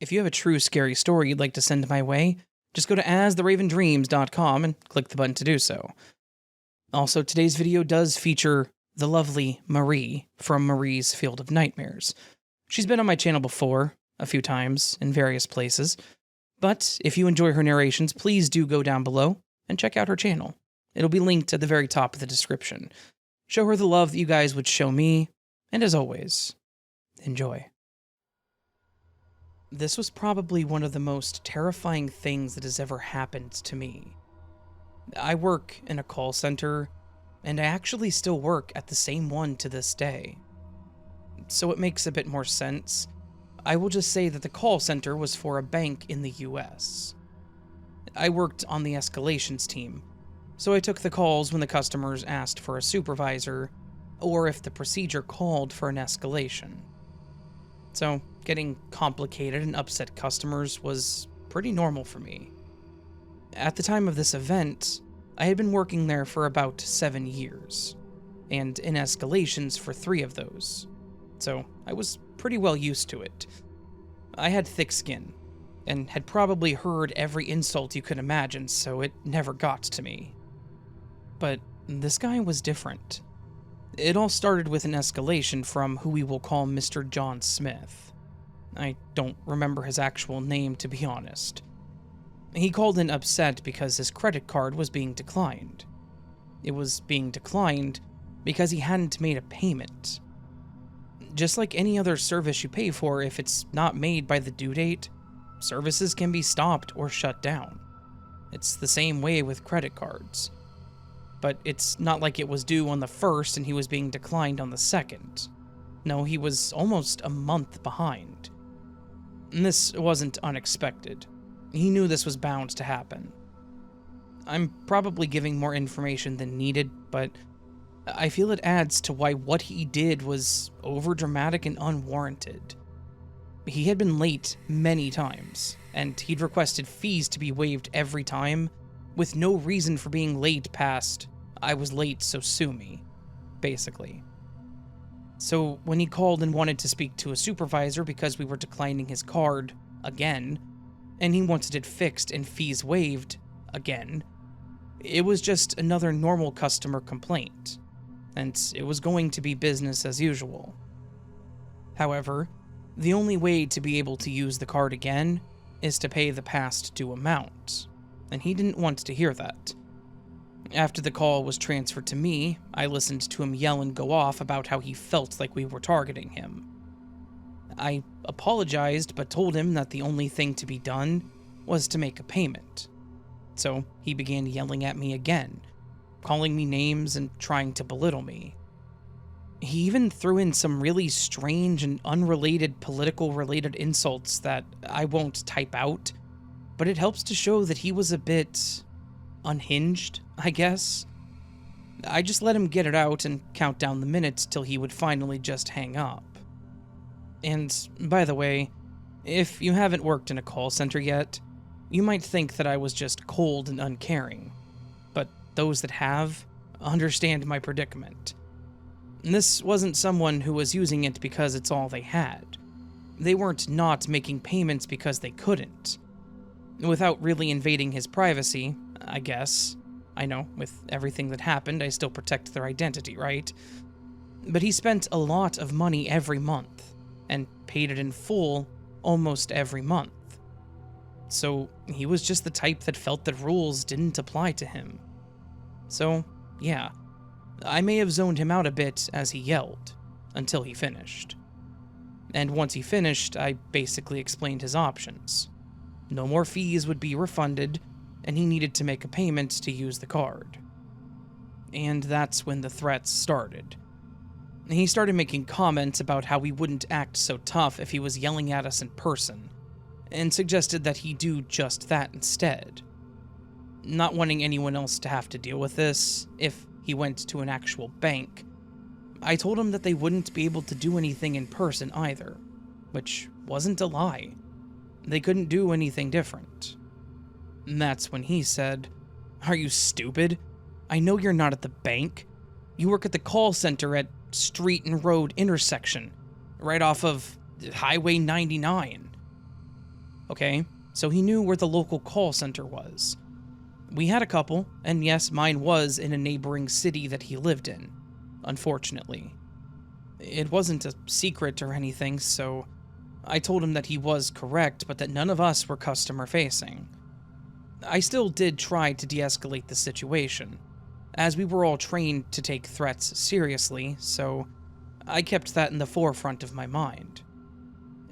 If you have a true scary story you'd like to send my way, just go to astheravendreams.com and click the button to do so. Also, today's video does feature the lovely Marie from Marie's Field of Nightmares. She's been on my channel before, a few times, in various places, but if you enjoy her narrations, please do go down below and check out her channel. It'll be linked at the very top of the description. Show her the love that you guys would show me, and as always, enjoy. This was probably one of the most terrifying things that has ever happened to me. I work in a call center, and I actually still work at the same one to this day. So it makes a bit more sense. I will just say that the call center was for a bank in the US. I worked on the escalations team, so I took the calls when the customers asked for a supervisor, or if the procedure called for an escalation. So, getting complicated and upset customers was pretty normal for me. At the time of this event, I had been working there for about 7 years, and in escalations for 3 of those, so I was pretty well used to it. I had thick skin, and had probably heard every insult you could imagine, so it never got to me. But this guy was different. It all started with an escalation from who we will call Mr. John Smith. I don't remember his actual name, to be honest. He called in upset because his credit card was being declined. It was being declined because he hadn't made a payment. Just like any other service you pay for, if it's not made by the due date, services can be stopped or shut down. It's the same way with credit cards. But it's not like it was due on the 1st and he was being declined on the 2nd. No, he was almost a month behind. And this wasn't unexpected. He knew this was bound to happen. I'm probably giving more information than needed, but I feel it adds to why what he did was overdramatic and unwarranted. He had been late many times, and he'd requested fees to be waived every time, with no reason for being late past, "I was late, so sue me," basically. So when he called and wanted to speak to a supervisor because we were declining his card, again, and he wanted it fixed and fees waived, again, it was just another normal customer complaint, and it was going to be business as usual. However, the only way to be able to use the card again is to pay the past due amount, and he didn't want to hear that. After the call was transferred to me, I listened to him yell and go off about how he felt like we were targeting him. I apologized, but told him that the only thing to be done was to make a payment. So he began yelling at me again, calling me names and trying to belittle me. He even threw in some really strange and unrelated political-related insults that I won't type out, but it helps to show that he was a bit unhinged, I guess. I just let him get it out and count down the minutes till he would finally just hang up. And, by the way, if you haven't worked in a call center yet, you might think that I was just cold and uncaring, but those that have understand my predicament. This wasn't someone who was using it because it's all they had. They weren't not making payments because they couldn't. Without really invading his privacy, I guess. I know, with everything that happened, I still protect their identity, right? But he spent a lot of money every month, and paid it in full almost every month. So he was just the type that felt that rules didn't apply to him. So, yeah, I may have zoned him out a bit as he yelled, until he finished. And once he finished, I basically explained his options. No more fees would be refunded, and he needed to make a payment to use the card. And that's when the threats started. He started making comments about how we wouldn't act so tough if he was yelling at us in person, and suggested that he do just that instead. Not wanting anyone else to have to deal with this, if he went to an actual bank, I told him that they wouldn't be able to do anything in person either, which wasn't a lie. They couldn't do anything different. And that's when he said, "Are you stupid? I know you're not at the bank. You work at the call center at Street and Road intersection, right off of Highway 99. Okay, so he knew where the local call center was. We had a couple, and yes, mine was in a neighboring city that he lived in, unfortunately. It wasn't a secret or anything, so I told him that he was correct, but that none of us were customer-facing. I still did try to de-escalate the situation, as we were all trained to take threats seriously, so I kept that in the forefront of my mind.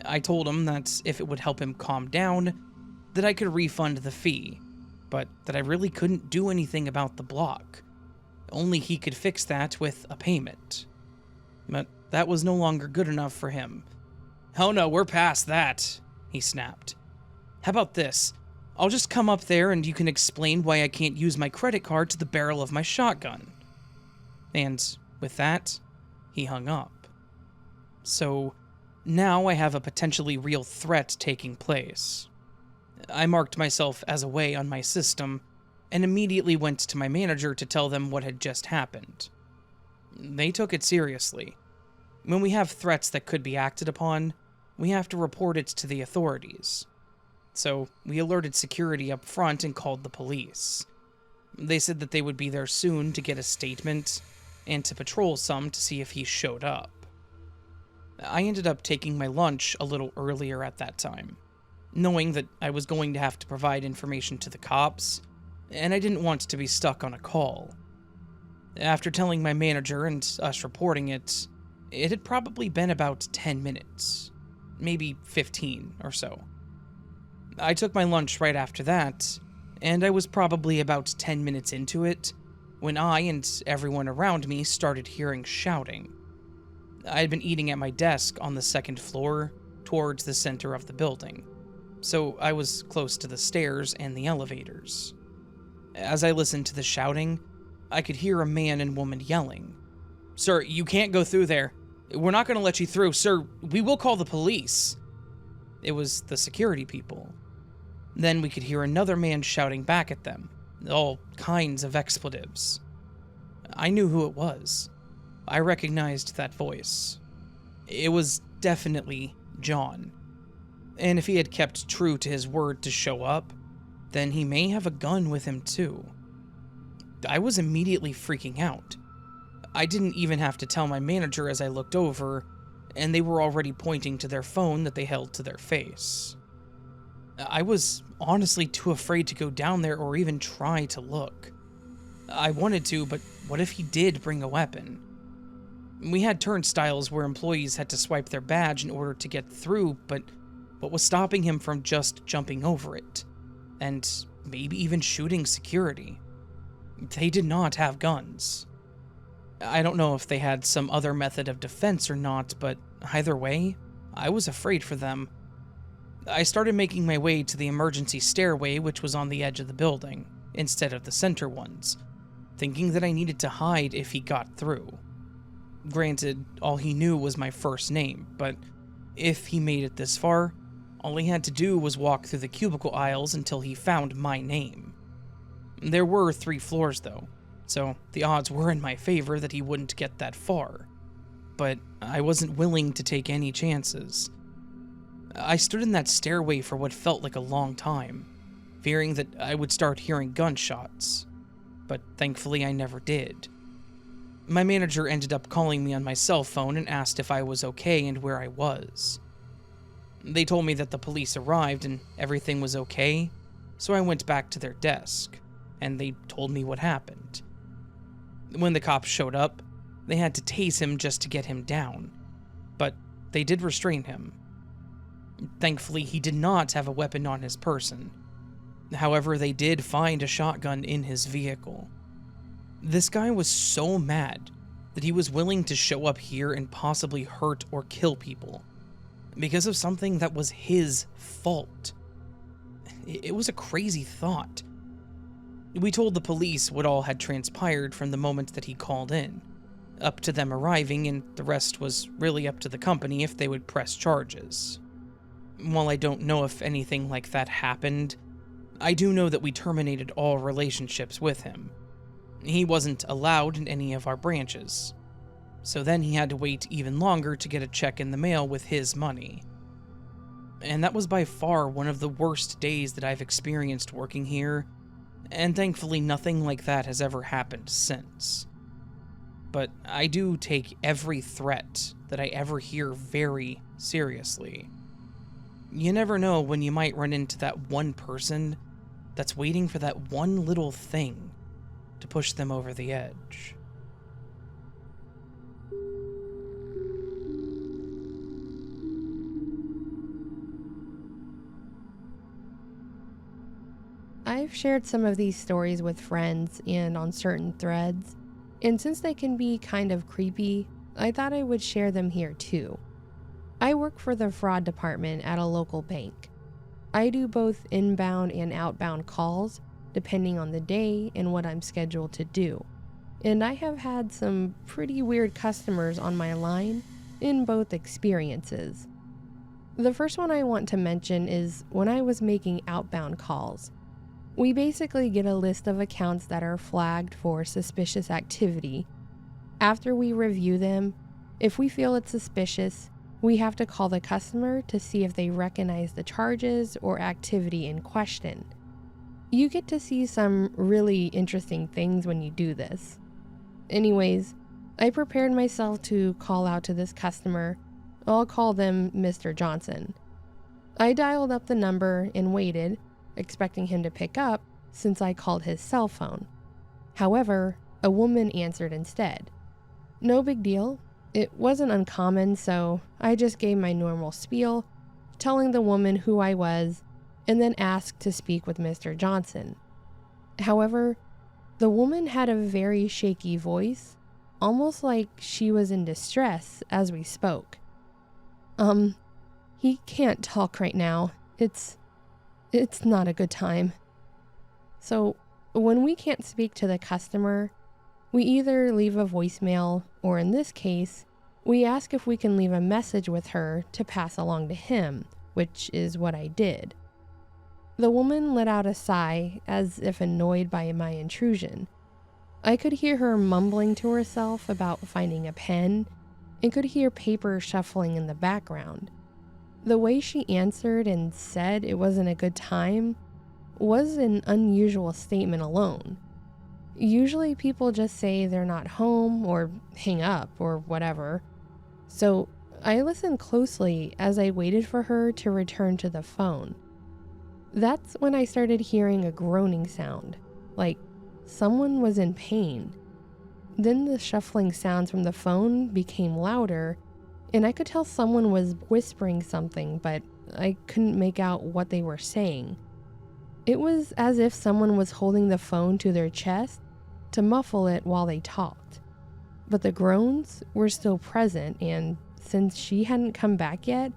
I told him that if it would help him calm down, that I could refund the fee, but that I really couldn't do anything about the block. Only he could fix that with a payment. But that was no longer good enough for him. "Oh no, we're past that," he snapped. "How about this? I'll just come up there and you can explain why I can't use my credit card to the barrel of my shotgun." And with that, he hung up. So now I have a potentially real threat taking place. I marked myself as away on my system and immediately went to my manager to tell them what had just happened. They took it seriously. When we have threats that could be acted upon, we have to report it to the authorities. So we alerted security up front and called the police. They said that they would be there soon to get a statement and to patrol some to see if he showed up. I ended up taking my lunch a little earlier at that time, knowing that I was going to have to provide information to the cops, and I didn't want to be stuck on a call. After telling my manager and us reporting it, it had probably been about 10 minutes, maybe 15 or so. I took my lunch right after that, and I was probably about 10 minutes into it when I and everyone around me started hearing shouting. I had been eating at my desk on the second floor towards the center of the building, so I was close to the stairs and the elevators. As I listened to the shouting, I could hear a man and woman yelling, "Sir, you can't go through there. We're not going to let you through. Sir, we will call the police." It was the security people. Then we could hear another man shouting back at them, all kinds of expletives. I knew who it was. I recognized that voice. It was definitely John. And if he had kept true to his word to show up, then he may have a gun with him too. I was immediately freaking out. I didn't even have to tell my manager as I looked over, and they were already pointing to their phone that they held to their face. I was honestly too afraid to go down there or even try to look. I wanted to, but what if he did bring a weapon? We had turnstiles where employees had to swipe their badge in order to get through, but what was stopping him from just jumping over it? And maybe even shooting security? They did not have guns. I don't know if they had some other method of defense or not, but either way, I was afraid for them. I started making my way to the emergency stairway, which was on the edge of the building, instead of the center ones, thinking that I needed to hide if he got through. Granted, all he knew was my first name, but if he made it this far, all he had to do was walk through the cubicle aisles until he found my name. There were 3 floors though, so the odds were in my favor that he wouldn't get that far. But I wasn't willing to take any chances. I stood in that stairway for what felt like a long time, fearing that I would start hearing gunshots, but thankfully I never did. My manager ended up calling me on my cell phone and asked if I was okay and where I was. They told me that the police arrived and everything was okay, so I went back to their desk, and they told me what happened. When the cops showed up, they had to tase him just to get him down, but they did restrain him. Thankfully, he did not have a weapon on his person. However, they did find a shotgun in his vehicle. This guy was so mad that he was willing to show up here and possibly hurt or kill people because of something that was his fault. It was a crazy thought. We told the police what all had transpired from the moment that he called in, up to them arriving, and the rest was really up to the company if they would press charges. While I don't know if anything like that happened, I do know that we terminated all relationships with him. He wasn't allowed in any of our branches, so then he had to wait even longer to get a check in the mail with his money. and that was by far one of the worst days that I've experienced working here, and thankfully nothing like that has ever happened since. But I do take every threat that I ever hear very seriously. You never know when you might run into that one person that's waiting for that one little thing to push them over the edge. I've shared some of these stories with friends and on certain threads, and since they can be kind of creepy, I thought I would share them here too. I work for the fraud department at a local bank. I do both inbound and outbound calls, depending on the day and what I'm scheduled to do. And I have had some pretty weird customers on my line in both experiences. The first one I want to mention is when I was making outbound calls. We basically get a list of accounts that are flagged for suspicious activity. After we review them, if we feel it's suspicious, we have to call the customer to see if they recognize the charges or activity in question. You get to see some really interesting things when you do this. Anyways, I prepared myself to call out to this customer. I'll call them Mr. Johnson. I dialed up the number and waited, expecting him to pick up since I called his cell phone. However, a woman answered instead. No big deal. It wasn't uncommon, so I just gave my normal spiel, telling the woman who I was, and then asked to speak with Mr. Johnson. However, the woman had a very shaky voice, almost like she was in distress as we spoke. He can't talk right now. It's not a good time. So, when we can't speak to the customer, we either leave a voicemail, or in this case, we ask if we can leave a message with her to pass along to him, which is what I did. The woman let out a sigh as if annoyed by my intrusion. I could hear her mumbling to herself about finding a pen and could hear paper shuffling in the background. The way she answered and said it wasn't a good time was an unusual statement alone. Usually people just say they're not home or hang up or whatever. So I listened closely as I waited for her to return to the phone. That's when I started hearing a groaning sound, like someone was in pain. Then the shuffling sounds from the phone became louder, and I could tell someone was whispering something, but I couldn't make out what they were saying. It was as if someone was holding the phone to their chest to muffle it while they talked. But the groans were still present, and since she hadn't come back yet,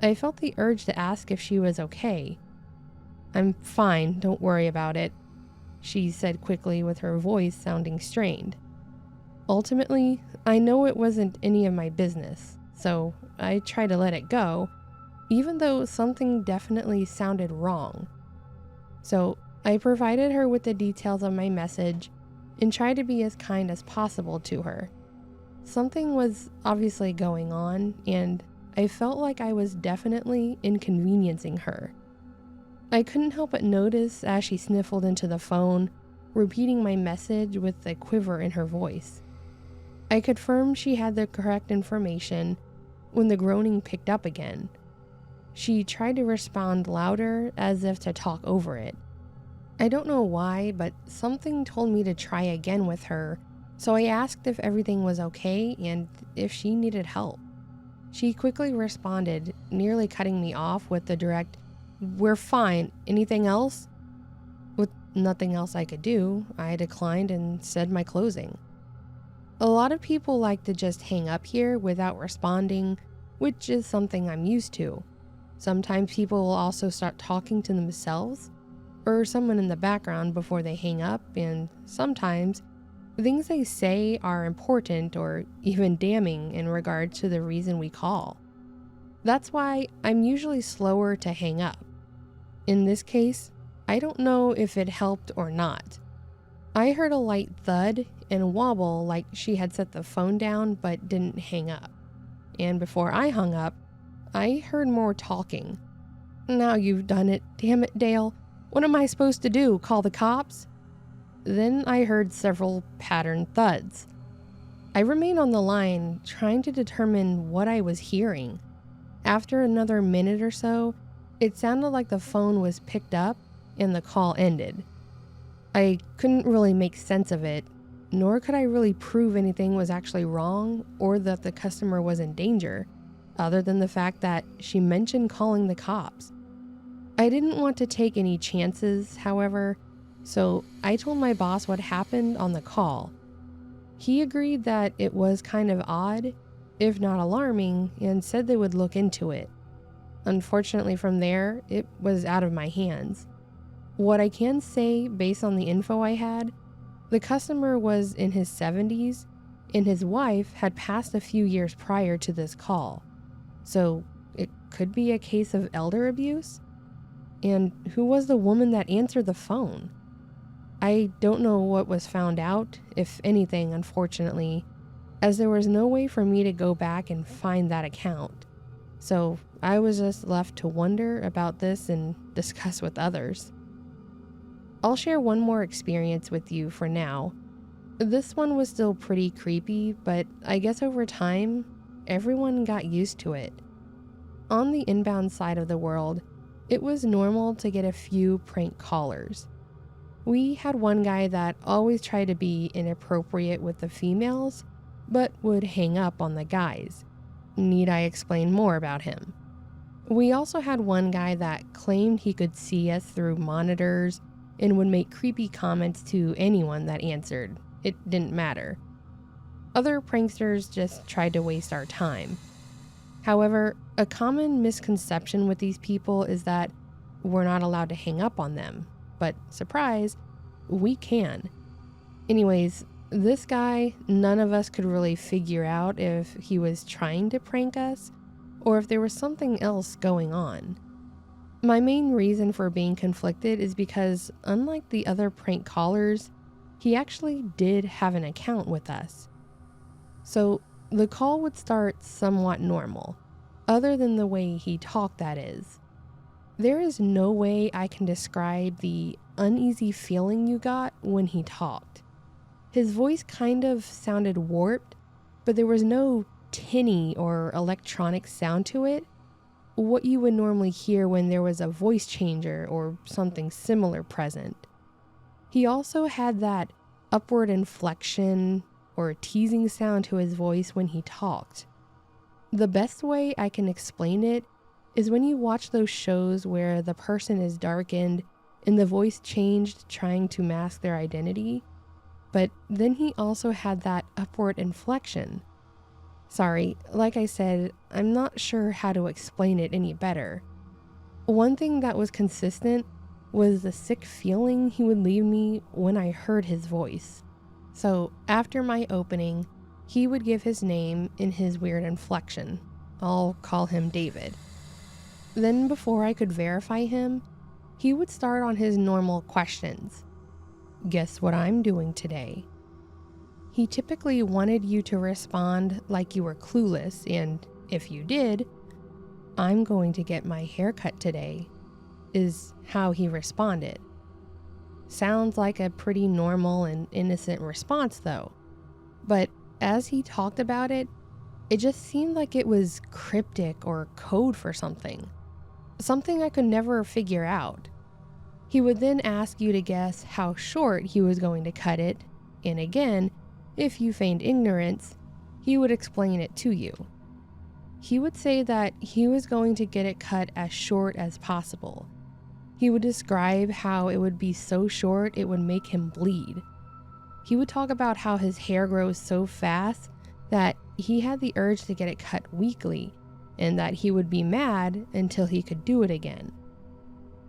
I felt the urge to ask if she was okay. "I'm fine, don't worry about it," she said quickly with her voice sounding strained. Ultimately, I know it wasn't any of my business, so I tried to let it go, even though something definitely sounded wrong. So I provided her with the details of my message and tried to be as kind as possible to her. Something was obviously going on, and I felt like I was definitely inconveniencing her. I couldn't help but notice as she sniffled into the phone, repeating my message with a quiver in her voice. I confirmed she had the correct information when the groaning picked up again. She tried to respond louder as if to talk over it. I don't know why, but something told me to try again with her, so I asked if everything was okay and if she needed help. She quickly responded, nearly cutting me off with the direct, "We're fine, anything else?" With nothing else I could do, I declined and said my closing. A lot of people like to just hang up here without responding, which is something I'm used to. Sometimes people will also start talking to themselves or someone in the background before they hang up, and sometimes things they say are important or even damning in regard to the reason we call. That's why I'm usually slower to hang up. In this case, I don't know if it helped or not. I heard a light thud and wobble like she had set the phone down but didn't hang up. And before I hung up, I heard more talking, Now you've done it. Damn it, Dale. What am I supposed to do? Call the cops? Then I heard several patterned thuds. I remained on the line, trying to determine what I was hearing. After another minute or so, it sounded like the phone was picked up and the call ended. I couldn't really make sense of it, nor could I really prove anything was actually wrong or that the customer was in danger, other than the fact that she mentioned calling the cops. I didn't want to take any chances, however, so I told my boss what happened on the call. He agreed that it was kind of odd, if not alarming, and said they would look into it. Unfortunately, from there, it was out of my hands. What I can say, based on the info I had, the customer was in his 70s, and his wife had passed a few years prior to this call. So it could be a case of elder abuse? And who was the woman that answered the phone? I don't know what was found out, if anything, unfortunately, as there was no way for me to go back and find that account. So I was just left to wonder about this and discuss with others. I'll share one more experience with you for now. This one was still pretty creepy, but I guess over time, everyone got used to it. On the inbound side of the world, it was normal to get a few prank callers. We had one guy that always tried to be inappropriate with the females, but would hang up on the guys. Need I explain more about him? We also had one guy that claimed he could see us through monitors and would make creepy comments to anyone that answered. It didn't matter. Other pranksters just tried to waste our time. However, a common misconception with these people is that we're not allowed to hang up on them. But surprise, we can. Anyways, this guy, none of us could really figure out if he was trying to prank us or if there was something else going on. My main reason for being conflicted is because, unlike the other prank callers, he actually did have an account with us. So the call would start somewhat normal, other than the way he talked, that is. There is no way I can describe the uneasy feeling you got when he talked. His voice kind of sounded warped, but there was no tinny or electronic sound to it, what you would normally hear when there was a voice changer or something similar present. He also had that upward inflection or teasing sound to his voice when he talked. The best way I can explain it is when you watch those shows where the person is darkened and the voice changed trying to mask their identity, but then he also had that upward inflection. Sorry, like I said, I'm not sure how to explain it any better. One thing that was consistent was the sick feeling he would leave me when I heard his voice. So after my opening, he would give his name in his weird inflection. I'll call him David. Then before I could verify him, he would start on his normal questions. Guess what I'm doing today? He typically wanted you to respond like you were clueless, and if you did, I'm going to get my hair cut today, is how he responded. Sounds like a pretty normal and innocent response though. But as he talked about it, it just seemed like it was cryptic or code for something. Something I could never figure out. He would then ask you to guess how short he was going to cut it, and again, if you feigned ignorance, he would explain it to you. He would say that he was going to get it cut as short as possible. He would describe how it would be so short it would make him bleed. He would talk about how his hair grows so fast that he had the urge to get it cut weekly, and that he would be mad until he could do it again.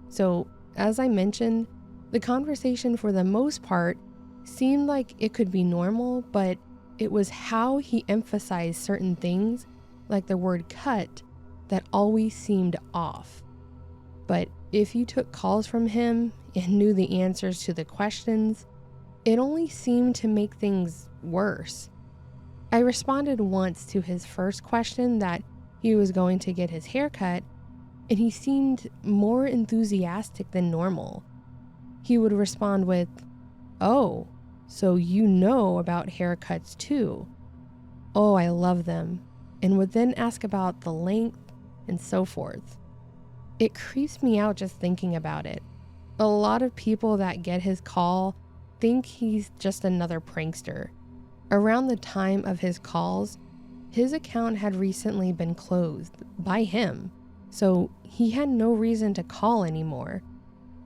So, as I mentioned, the conversation for the most part seemed like it could be normal, but it was how he emphasized certain things, like the word cut, that always seemed off. But if you took calls from him and knew the answers to the questions, it only seemed to make things worse. I responded once to his first question that he was going to get his hair cut, and he seemed more enthusiastic than normal. He would respond with, "Oh, so you know about haircuts too? Oh, I love them," and would then ask about the length and so forth. It creeps me out just thinking about it. A lot of people that get his call think he's just another prankster. Around the time of his calls, his account had recently been closed by him, so he had no reason to call anymore.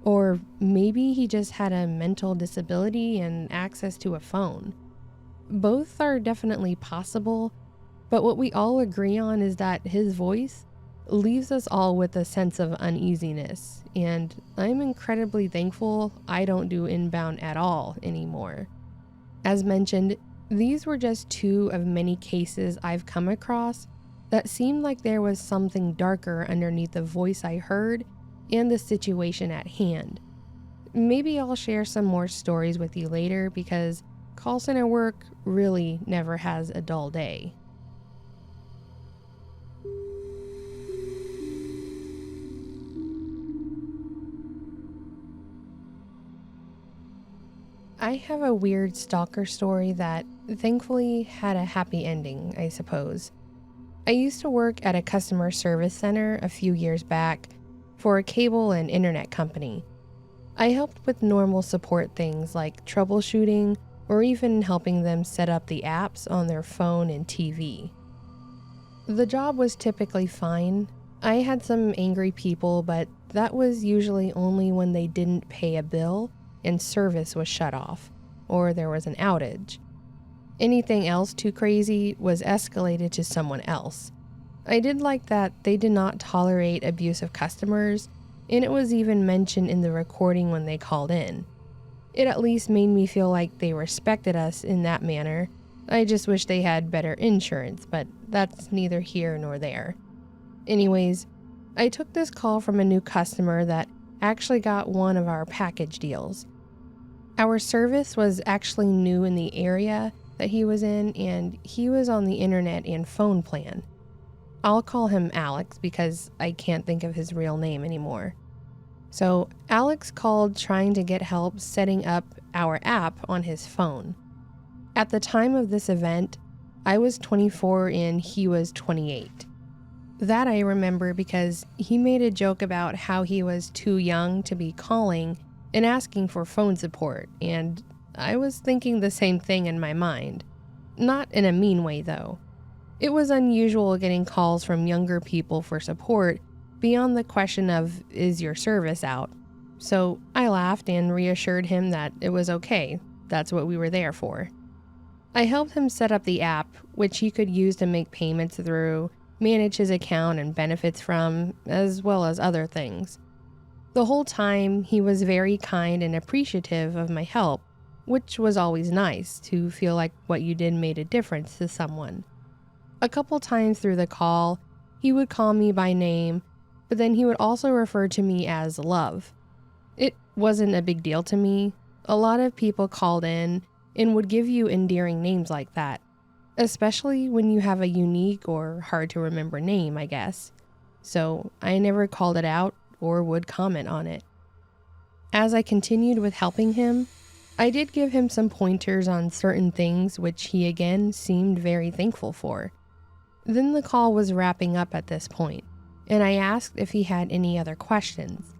Or maybe he just had a mental disability and access to a phone. Both are definitely possible, but what we all agree on is that his voice leaves us all with a sense of uneasiness, and I'm incredibly thankful I don't do inbound at all anymore. As mentioned, these were just two of many cases I've come across that seemed like there was something darker underneath the voice I heard and the situation at hand. Maybe I'll share some more stories with you later because call center work really never has a dull day. I have a weird stalker story that thankfully had a happy ending, I suppose. I used to work at a customer service center a few years back for a cable and internet company. I helped with normal support things like troubleshooting or even helping them set up the apps on their phone and TV. The job was typically fine. I had some angry people, but that was usually only when they didn't pay a bill and service was shut off, or there was an outage. Anything else too crazy was escalated to someone else. I did like that they did not tolerate abusive customers, and it was even mentioned in the recording when they called in. It at least made me feel like they respected us in that manner. I just wish they had better insurance, but that's neither here nor there. Anyways, I took this call from a new customer that actually got one of our package deals. Our service was actually new in the area that he was in, and he was on the internet and phone plan. I'll call him Alex because I can't think of his real name anymore. So Alex called trying to get help setting up our app on his phone. At the time of this event, I was 24 and he was 28. That I remember because he made a joke about how he was too young to be calling and asking for phone support, and I was thinking the same thing in my mind. Not in a mean way, though. It was unusual getting calls from younger people for support beyond the question of, is your service out? So I laughed and reassured him that it was okay. That's what we were there for. I helped him set up the app, which he could use to make payments through, manage his account and benefits from, as well as other things. The whole time, he was very kind and appreciative of my help, which was always nice to feel like what you did made a difference to someone. A couple times through the call, he would call me by name, but then he would also refer to me as Love. It wasn't a big deal to me. A lot of people called in and would give you endearing names like that, especially when you have a unique or hard to remember name, I guess. So I never called it out or would comment on it. As I continued with helping him, I did give him some pointers on certain things which he again seemed very thankful for. Then the call was wrapping up at this point, and I asked if he had any other questions.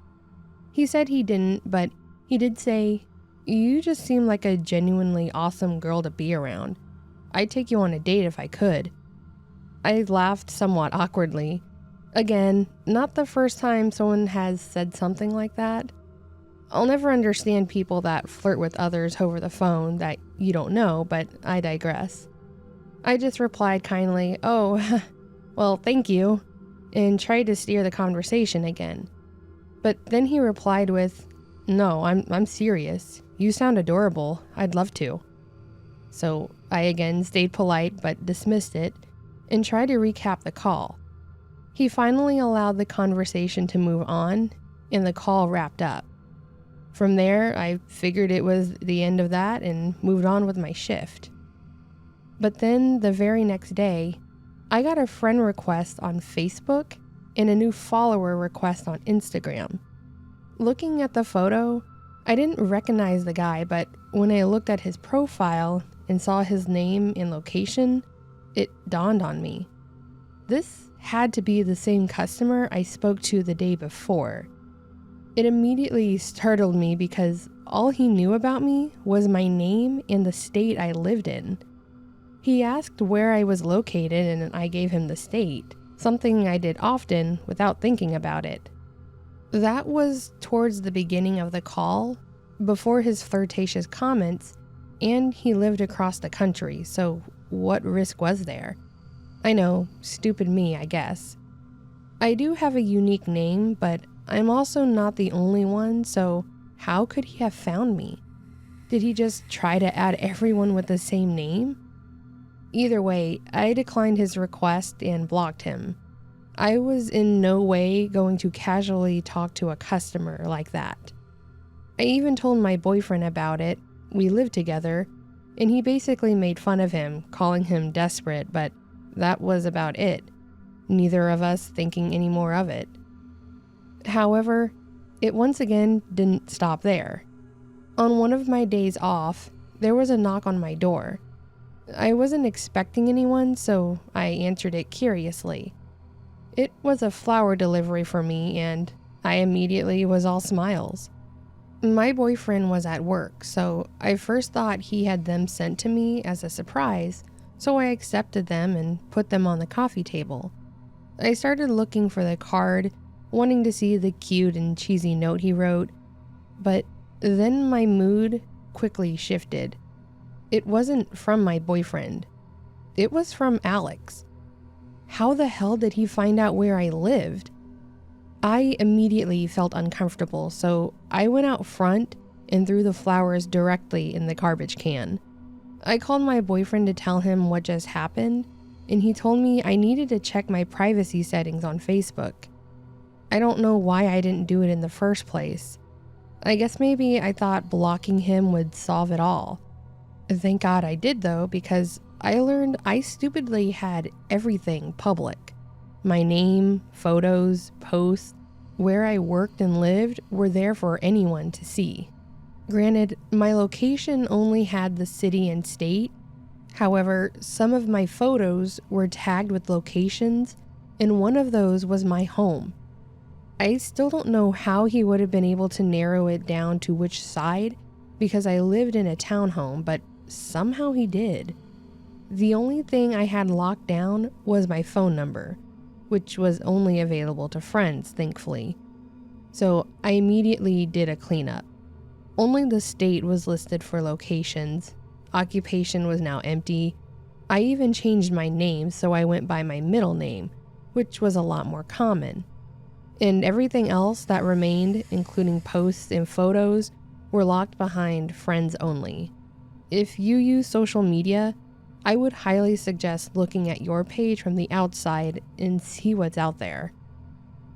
He said he didn't, but he did say, "You just seem like a genuinely awesome girl to be around. I'd take you on a date if I could." I laughed somewhat awkwardly. Again, not the first time someone has said something like that. I'll never understand people that flirt with others over the phone that you don't know, but I digress. I just replied kindly, "Oh, well, thank you," and tried to steer the conversation again. But then he replied with, "No, I'm serious. You sound adorable. I'd love to." So I again stayed polite but dismissed it and tried to recap the call. He finally allowed the conversation to move on, and the call wrapped up. From there, I figured it was the end of that and moved on with my shift. But then the very next day, I got a friend request on Facebook and a new follower request on Instagram. Looking at the photo, I didn't recognize the guy, but when I looked at his profile and saw his name and location, it dawned on me. This had to be the same customer I spoke to the day before. It immediately startled me because all he knew about me was my name and the state I lived in. He asked where I was located and I gave him the state, something I did often without thinking about it. That was towards the beginning of the call, before his flirtatious comments, and he lived across the country, so what risk was there? I know, stupid me, I guess. I do have a unique name, but I'm also not the only one, so how could he have found me? Did he just try to add everyone with the same name? Either way, I declined his request and blocked him. I was in no way going to casually talk to a customer like that. I even told my boyfriend about it. We lived together, and he basically made fun of him, calling him desperate, but that was about it. Neither of us thinking any more of it. However, it once again didn't stop there. On one of my days off, there was a knock on my door. I wasn't expecting anyone, so I answered it curiously. It was a flower delivery for me, and I immediately was all smiles. My boyfriend was at work, so I first thought he had them sent to me as a surprise, so I accepted them and put them on the coffee table. I started looking for the card, wanting to see the cute and cheesy note he wrote, but then my mood quickly shifted. It wasn't from my boyfriend. It was from Alex. How the hell did he find out where I lived? I immediately felt uncomfortable, so I went out front and threw the flowers directly in the garbage can. I called my boyfriend to tell him what just happened, and he told me I needed to check my privacy settings on Facebook. I don't know why I didn't do it in the first place. I guess maybe I thought blocking him would solve it all. Thank God I did though, because I learned I stupidly had everything public. My name, photos, posts, where I worked and lived were there for anyone to see. Granted, my location only had the city and state. However, some of my photos were tagged with locations, and one of those was my home. I still don't know how he would have been able to narrow it down to which side, because I lived in a townhome, but somehow he did. The only thing I had locked down was my phone number, which was only available to friends, thankfully. So I immediately did a cleanup. Only the state was listed for locations. Occupation was now empty. I even changed my name, so I went by my middle name, which was a lot more common. And everything else that remained, including posts and photos, were locked behind friends only. If you use social media, I would highly suggest looking at your page from the outside and see what's out there.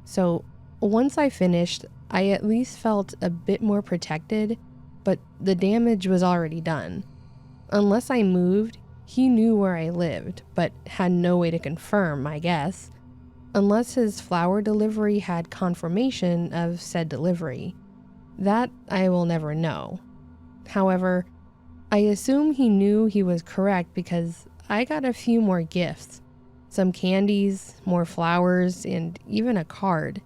So once I finished, I at least felt a bit more protected, but the damage was already done. Unless I moved, he knew where I lived, but had no way to confirm, I guess. Unless his flower delivery had confirmation of said delivery. That I will never know. However, I assume he knew he was correct because I got a few more gifts. Some candies, more flowers, and even a card.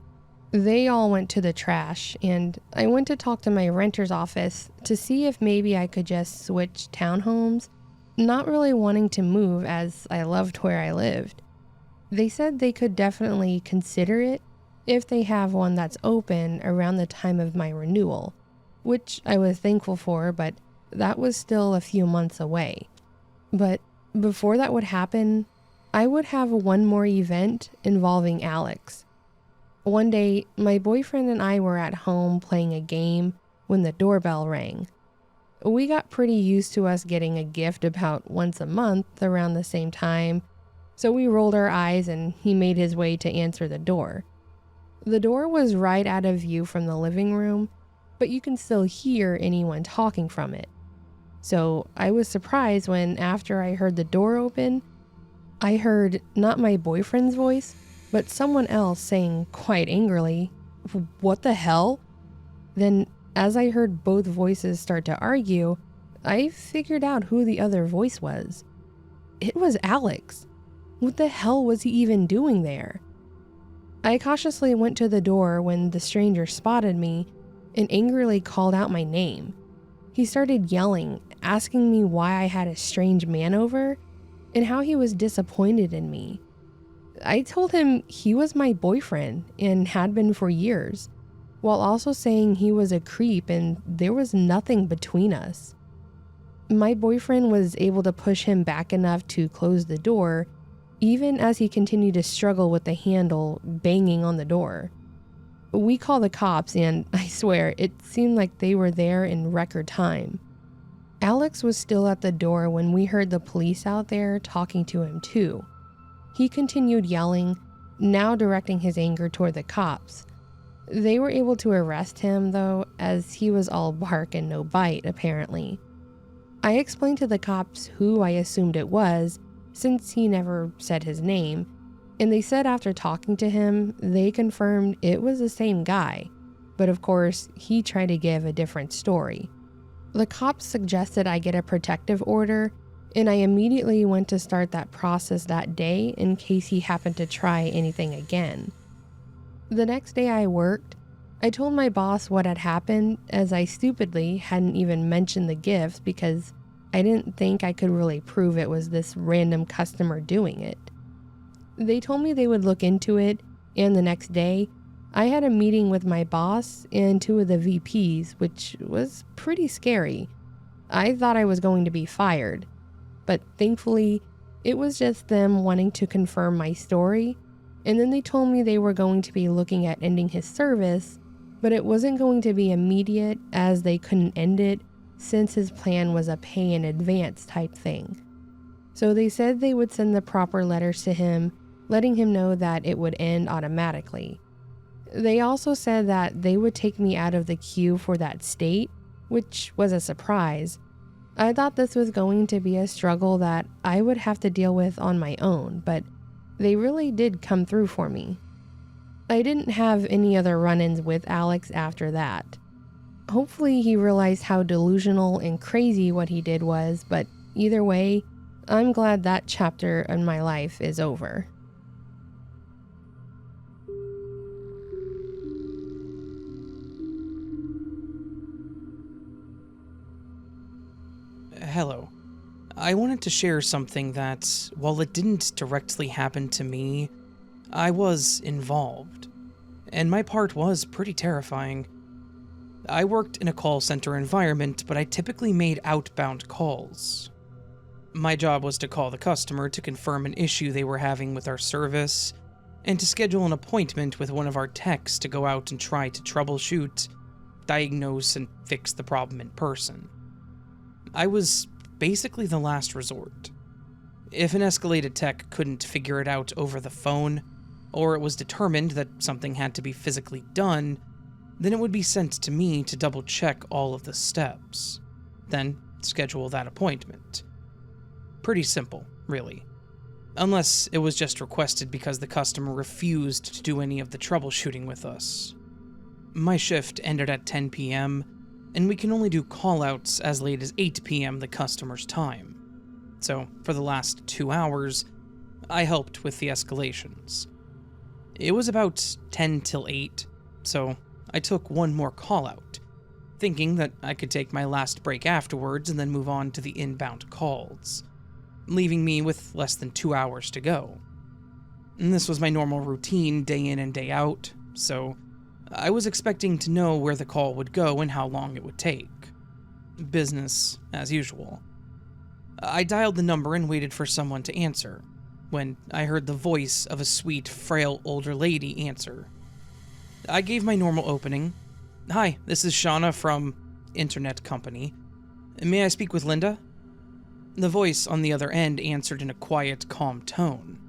They all went to the trash, and I went to talk to my renter's office to see if maybe I could just switch townhomes, not really wanting to move as I loved where I lived. They said they could definitely consider it if they have one that's open around the time of my renewal, which I was thankful for, but that was still a few months away. But before that would happen, I would have one more event involving Alex. One day, my boyfriend and I were at home playing a game when the doorbell rang. We got pretty used to us getting a gift about once a month around the same time, so we rolled our eyes and he made his way to answer the door. The door was right out of view from the living room, but you can still hear anyone talking from it. So I was surprised when, after I heard the door open, I heard not my boyfriend's voice, but someone else saying quite angrily, "What the hell?" Then, as I heard both voices start to argue, I figured out who the other voice was. It was Alex. What the hell was he even doing there? I cautiously went to the door when the stranger spotted me and angrily called out my name. He started yelling, asking me why I had a strange man over and how he was disappointed in me. I told him he was my boyfriend and had been for years, while also saying he was a creep and there was nothing between us. My boyfriend was able to push him back enough to close the door, even as he continued to struggle with the handle banging on the door. We called the cops, and I swear it seemed like they were there in record time. Alex was still at the door when we heard the police out there talking to him too. He continued yelling, now directing his anger toward the cops. They were able to arrest him though, as he was all bark and no bite apparently. I explained to the cops who I assumed it was, since he never said his name, and they said after talking to him, they confirmed it was the same guy, but of course, he tried to give a different story. The cops suggested I get a protective order, and I immediately went to start that process that day in case he happened to try anything again. The next day I worked, I told my boss what had happened, as I stupidly hadn't even mentioned the gifts because I didn't think I could really prove it was this random customer doing it. They told me they would look into it, and the next day, I had a meeting with my boss and two of the VPs, which was pretty scary. I thought I was going to be fired, but thankfully, it was just them wanting to confirm my story, and then they told me they were going to be looking at ending his service, but it wasn't going to be immediate as they couldn't end it since his plan was a pay in advance type thing. So they said they would send the proper letters to him, letting him know that it would end automatically. They also said that they would take me out of the queue for that state, which was a surprise. I thought this was going to be a struggle that I would have to deal with on my own, but they really did come through for me. I didn't have any other run-ins with Alex after that. Hopefully he realized how delusional and crazy what he did was, but either way, I'm glad that chapter in my life is over. Hello. I wanted to share something that, while it didn't directly happen to me, I was involved, and my part was pretty terrifying. I worked in a call center environment, but I typically made outbound calls. My job was to call the customer to confirm an issue they were having with our service, and to schedule an appointment with one of our techs to go out and try to troubleshoot, diagnose, and fix the problem in person. I was basically the last resort. If an escalated tech couldn't figure it out over the phone, or it was determined that something had to be physically done, then it would be sent to me to double-check all of the steps, then schedule that appointment. Pretty simple, really. Unless it was just requested because the customer refused to do any of the troubleshooting with us. My shift ended at 10 p.m., and we can only do call-outs as late as 8 p.m. the customer's time. So, for the last 2 hours, I helped with the escalations. It was about 10 till 8, so I took one more call-out, thinking that I could take my last break afterwards and then move on to the inbound calls, leaving me with less than 2 hours to go. And this was my normal routine day in and day out, so I was expecting to know where the call would go and how long it would take. Business as usual. I dialed the number and waited for someone to answer, when I heard the voice of a sweet, frail older lady answer. I gave my normal opening. "Hi, this is Shauna from Internet Company. May I speak with Linda?" The voice on the other end answered in a quiet, calm tone.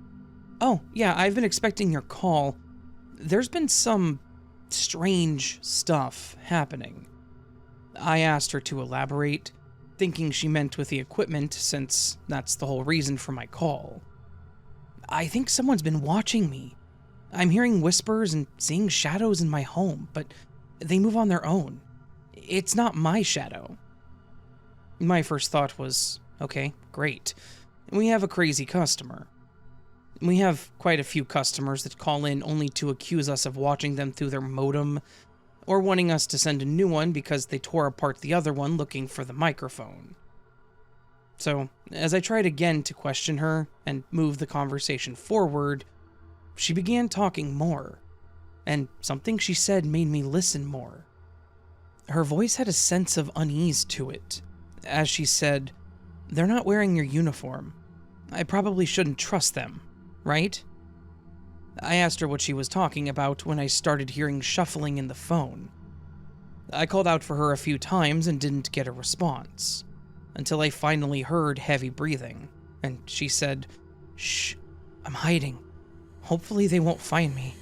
"Oh, yeah, I've been expecting your call. There's been some strange stuff happening." I asked her to elaborate, thinking she meant with the equipment, since that's the whole reason for my call. "I think someone's been watching me. I'm hearing whispers and seeing shadows in my home, but they move on their own. It's not my shadow." My first thought was, okay, great. We have a crazy customer. We have quite a few customers that call in only to accuse us of watching them through their modem, or wanting us to send a new one because they tore apart the other one looking for the microphone. So, as I tried again to question her and move the conversation forward, she began talking more, and something she said made me listen more. Her voice had a sense of unease to it, as she said, "They're not wearing your uniform. I probably shouldn't trust them, right?" I asked her what she was talking about when I started hearing shuffling in the phone. I called out for her a few times and didn't get a response, until I finally heard heavy breathing, and she said, "Shh, I'm hiding. Hopefully they won't find me."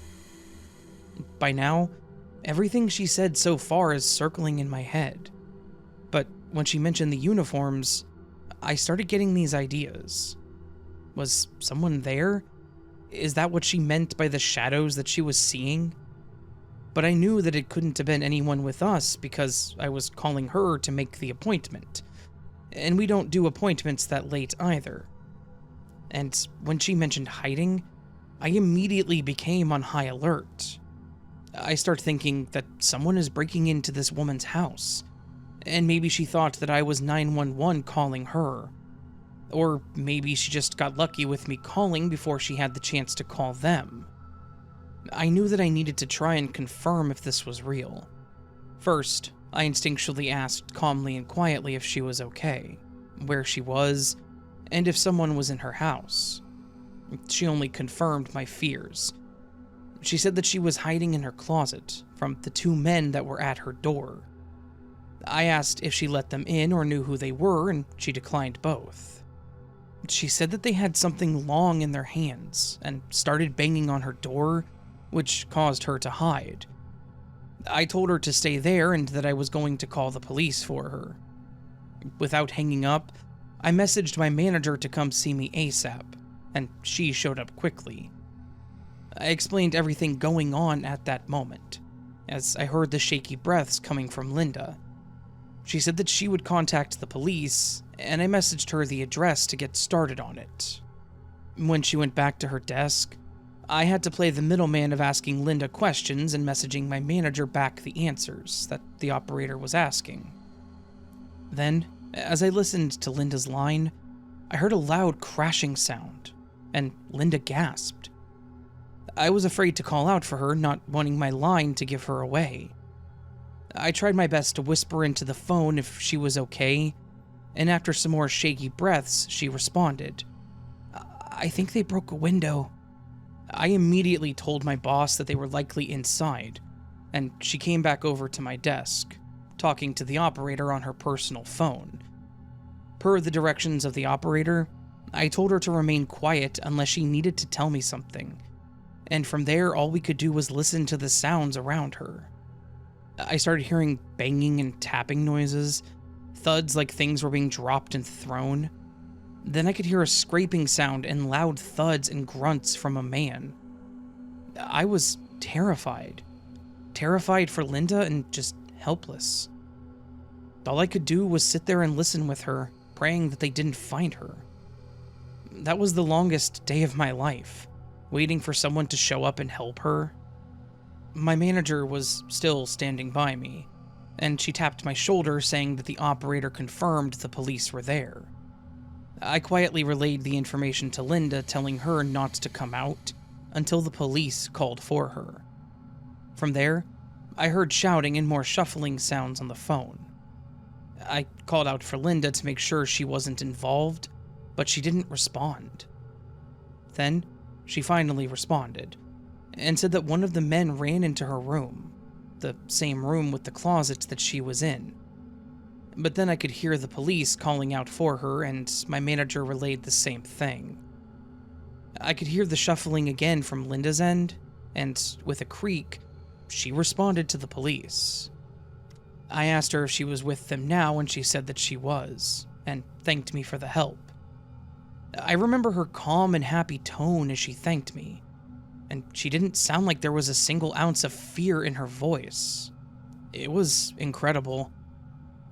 By now, everything she said so far is circling in my head. But when she mentioned the uniforms, I started getting these ideas. Was someone there? Is that what she meant by the shadows that she was seeing? But I knew that it couldn't have been anyone with us because I was calling her to make the appointment. And we don't do appointments that late either. And when she mentioned hiding, I immediately became on high alert. I start thinking that someone is breaking into this woman's house, and maybe she thought that I was 911 calling her. Or maybe she just got lucky with me calling before she had the chance to call them. I knew that I needed to try and confirm if this was real. First, I instinctually asked calmly and quietly if she was okay, where she was, and if someone was in her house. She only confirmed my fears. She said that she was hiding in her closet from the two men that were at her door. I asked if she let them in or knew who they were, and she declined both. She said that they had something long in their hands and started banging on her door, which caused her to hide. I told her to stay there and that I was going to call the police for her. Without hanging up, I messaged my manager to come see me ASAP, and she showed up quickly. I explained everything going on at that moment, as I heard the shaky breaths coming from Linda. She said that she would contact the police, and I messaged her the address to get started on it. When she went back to her desk, I had to play the middleman of asking Linda questions and messaging my manager back the answers that the operator was asking. Then, as I listened to Linda's line, I heard a loud crashing sound, and Linda gasped. I was afraid to call out for her, not wanting my line to give her away. I tried my best to whisper into the phone if she was okay, and after some more shaky breaths, she responded, "I think they broke a window." I immediately told my boss that they were likely inside, and she came back over to my desk, talking to the operator on her personal phone. Per the directions of the operator, I told her to remain quiet unless she needed to tell me something, and from there all we could do was listen to the sounds around her. I started hearing banging and tapping noises, thuds like things were being dropped and thrown. Then I could hear a scraping sound and loud thuds and grunts from a man. I was terrified. Terrified for Linda and just helpless. All I could do was sit there and listen with her, praying that they didn't find her. That was the longest day of my life, waiting for someone to show up and help her. My manager was still standing by me, and she tapped my shoulder saying that the operator confirmed the police were there. I quietly relayed the information to Linda, telling her not to come out until the police called for her. From there, I heard shouting and more shuffling sounds on the phone. I called out for Linda to make sure she wasn't involved, but she didn't respond. Then, she finally responded, and said that one of the men ran into her room, the same room with the closet that she was in. But then I could hear the police calling out for her, and my manager relayed the same thing. I could hear the shuffling again from Linda's end, and with a creak, she responded to the police. I asked her if she was with them now, and she said that she was, and thanked me for the help. I remember her calm and happy tone as she thanked me, and she didn't sound like there was a single ounce of fear in her voice. It was incredible.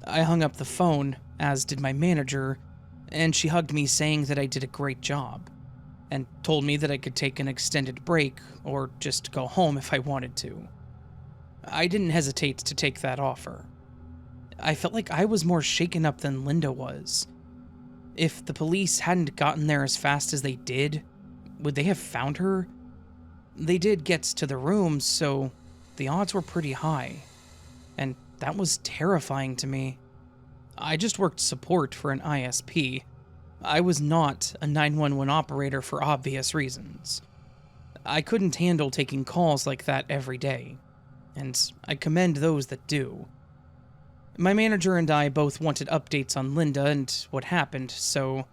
I hung up the phone, as did my manager, and she hugged me saying that I did a great job, and told me that I could take an extended break or just go home if I wanted to. I didn't hesitate to take that offer. I felt like I was more shaken up than Linda was. If the police hadn't gotten there as fast as they did, would they have found her? They did get to the room, so the odds were pretty high, and that was terrifying to me. I just worked support for an ISP. I was not a 911 operator for obvious reasons. I couldn't handle taking calls like that every day, and I commend those that do. My manager and I both wanted updates on Linda and what happened, so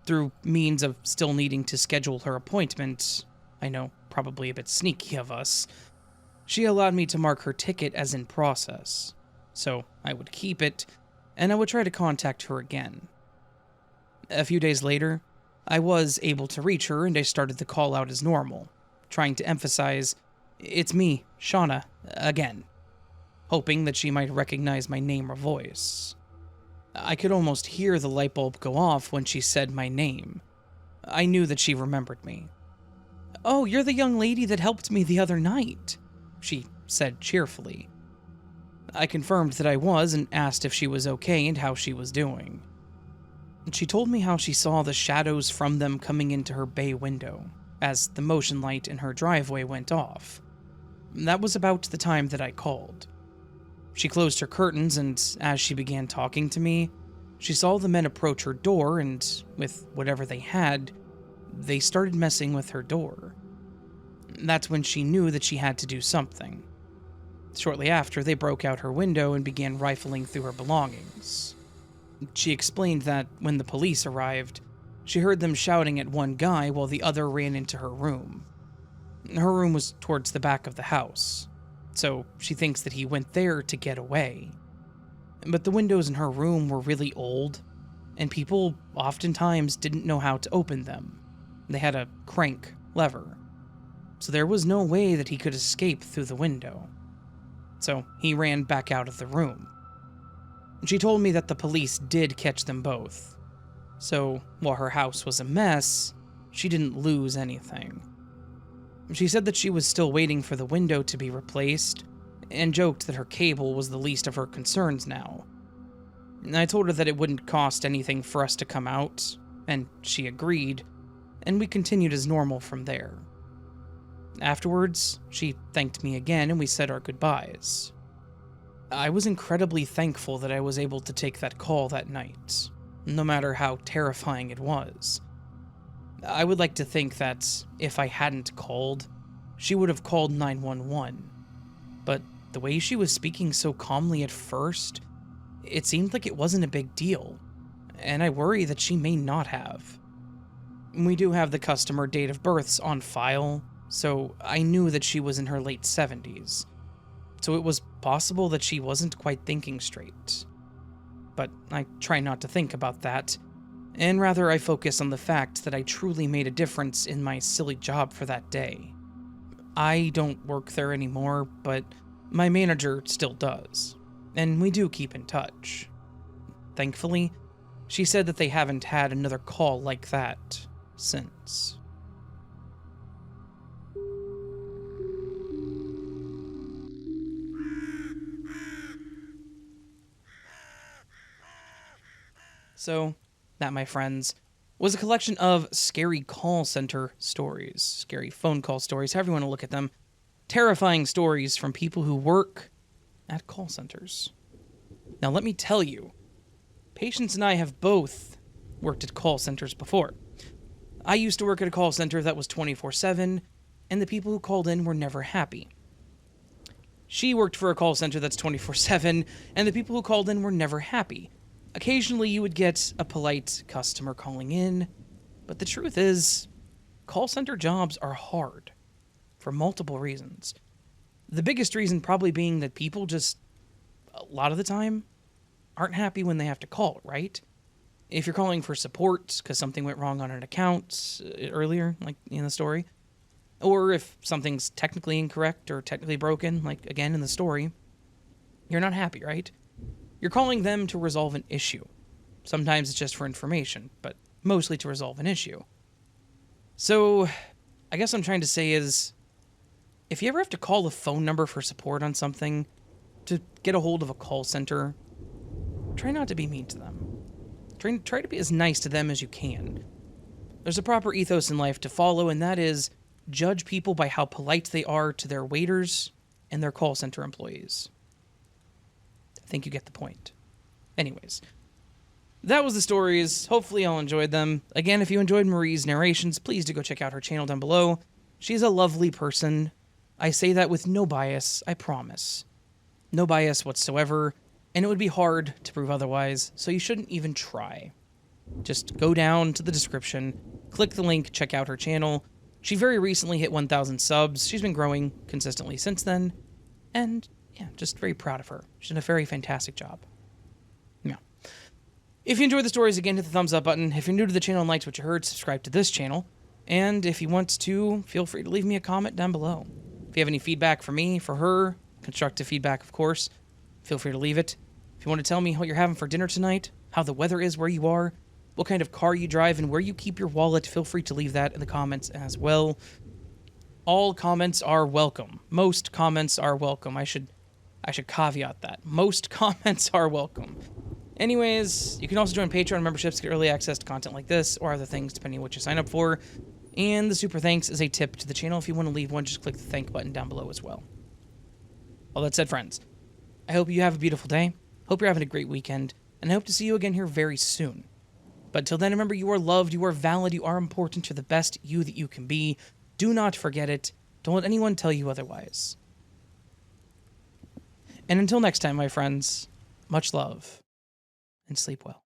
through means of still needing to schedule her appointment, I know, probably a bit sneaky of us, she allowed me to mark her ticket as in process, so I would keep it, and I would try to contact her again. A few days later, I was able to reach her and I started the call out as normal, trying to emphasize, "It's me, Shauna, again," hoping that she might recognize my name or voice. I could almost hear the light bulb go off when she said my name. I knew that she remembered me. "Oh, you're the young lady that helped me the other night," she said cheerfully. I confirmed that I was and asked if she was okay and how she was doing. She told me how she saw the shadows from them coming into her bay window as the motion light in her driveway went off. That was about the time that I called. She closed her curtains, and as she began talking to me, she saw the men approach her door, and with whatever they had, they started messing with her door. That's when she knew that she had to do something. Shortly after, they broke out her window and began rifling through her belongings. She explained that when the police arrived, she heard them shouting at one guy while the other ran into her room. Her room was towards the back of the house, so she thinks that he went there to get away. But the windows in her room were really old, and people oftentimes didn't know how to open them. They had a crank lever, so there was no way that he could escape through the window. So he ran back out of the room. She told me that the police did catch them both, so while her house was a mess, she didn't lose anything. She said that she was still waiting for the window to be replaced, and joked that her cable was the least of her concerns now. I told her that it wouldn't cost anything for us to come out, and she agreed, and we continued as normal from there. Afterwards, she thanked me again and we said our goodbyes. I was incredibly thankful that I was able to take that call that night, no matter how terrifying it was. I would like to think that if I hadn't called, she would have called 911, but the way she was speaking so calmly at first, it seemed like it wasn't a big deal, and I worry that she may not have. We do have the customer date of births on file, so I knew that she was in her late 70s, so it was possible that she wasn't quite thinking straight. But I try not to think about that, and rather I focus on the fact that I truly made a difference in my silly job for that day. I don't work there anymore, but my manager still does, and we do keep in touch. Thankfully, she said that they haven't had another call like that since. So, that, my friends, was a collection of scary call center stories, scary phone call stories, however you want to look at them, terrifying stories from people who work at call centers. Now, let me tell you, Patience and I have both worked at call centers before. I used to work at a call center that was 24/7, and the people who called in were never happy. She worked for a call center that's 24/7, and the people who called in were never happy. Occasionally, you would get a polite customer calling in, but the truth is, call center jobs are hard for multiple reasons. The biggest reason probably being that people just, a lot of the time, aren't happy when they have to call, right? If you're calling for support because something went wrong on an account earlier, like in the story, Or if something's technically incorrect or technically broken, like again in the story, you're not happy, right? You're calling them to resolve an issue. Sometimes it's just for information, but mostly to resolve an issue. So, I guess what I'm trying to say is, if you ever have to call a phone number for support on something, to get a hold of a call center, try not to be mean to them. Try to be as nice to them as you can. There's a proper ethos in life to follow, and that is judge people by how polite they are to their waiters and their call center employees. I think you get the point. Anyways, that was the stories. Hopefully y'all enjoyed them. Again, if you enjoyed Marie's narrations, please do go check out her channel down below. She's a lovely person. I say that with no bias, I promise. No bias whatsoever, and it would be hard to prove otherwise, so you shouldn't even try. Just go down to the description, click the link, check out her channel. She very recently hit 1,000 subs. She's been growing consistently since then, and yeah, just very proud of her. She's done a very fantastic job. Yeah. If you enjoyed the stories, again, hit the thumbs up button. If you're new to the channel and liked what you heard, subscribe to this channel. And if you want to, feel free to leave me a comment down below. If you have any feedback for me, for her, constructive feedback, of course, feel free to leave it. If you want to tell me what you're having for dinner tonight, how the weather is where you are, what kind of car you drive, and where you keep your wallet, feel free to leave that in the comments as well. All comments are welcome. Most comments are welcome. I should caveat that. Most comments are welcome. Anyways, you can also join Patreon memberships to get early access to content like this or other things depending on what you sign up for. And the super thanks is a tip to the channel. If you want to leave one, just click the thank button down below as well. All that said, friends, I hope you have a beautiful day. Hope you're having a great weekend. And I hope to see you again here very soon. But until then, remember, you are loved, you are valid, you are important, you're the best you that you can be. Do not forget it. Don't let anyone tell you otherwise. And until next time, my friends, much love, and sleep well.